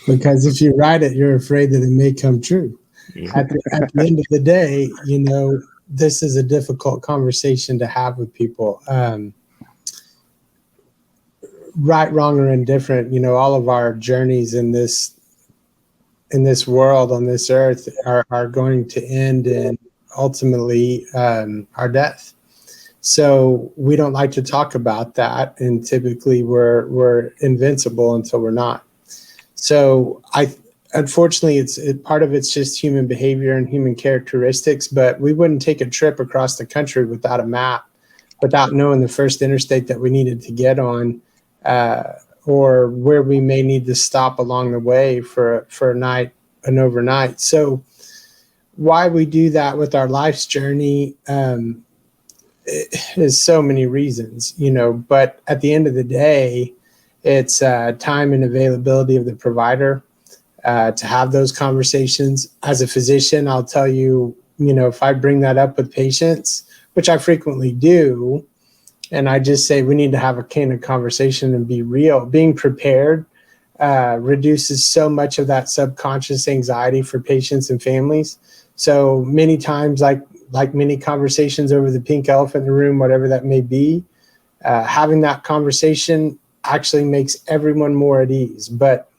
Because if you write it, you're afraid that it may come true. At the end of the day, this is a difficult conversation to have with people. Right, wrong, or indifferent, all of our journeys in this world, on this earth, are going to end in ultimately our death. So we don't like to talk about that, and typically we're invincible until we're not. So unfortunately, part of it's just human behavior and human characteristics, but we wouldn't take a trip across the country without a map, without knowing the first interstate that we needed to get on, or where we may need to stop along the way for a night, an overnight. So why we do that with our life's journey is so many reasons, but at the end of the day, it's time and availability of the provider to have those conversations. As a physician, I'll tell you, if I bring that up with patients, which I frequently do, and I just say we need to have a candid conversation and be real, being prepared reduces so much of that subconscious anxiety for patients and families. So many times, like many conversations over the pink elephant in the room, whatever that may be, having that conversation actually makes everyone more at ease. But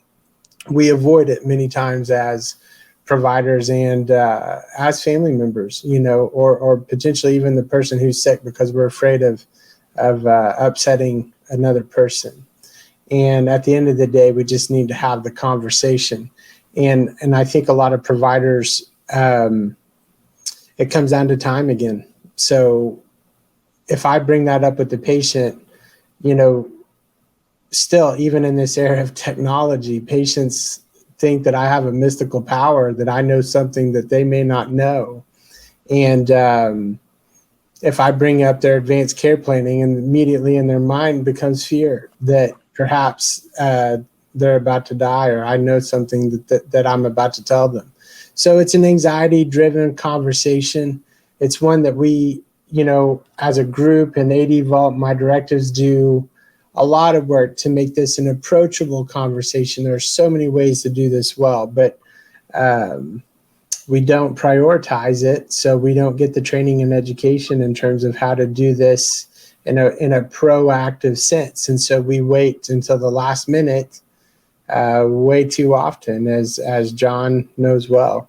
we avoid it many times as providers and as family members, or potentially even the person who's sick, because we're afraid of upsetting another person. And at the end of the day, we just need to have the conversation. And I think a lot of providers, it comes down to time again. So if I bring that up with the patient, still, even in this era of technology, patients think that I have a mystical power, that I know something that they may not know. And if I bring up their advanced care planning, and immediately in their mind becomes fear that perhaps they're about to die, or I know something that I'm about to tell them. So it's an anxiety-driven conversation. It's one that we, as a group in AD Vault, my directives do a lot of work to make this an approachable conversation. There are so many ways to do this well, but we don't prioritize it, so we don't get the training and education in terms of how to do this in a proactive sense. And so we wait until the last minute way too often, as John knows well.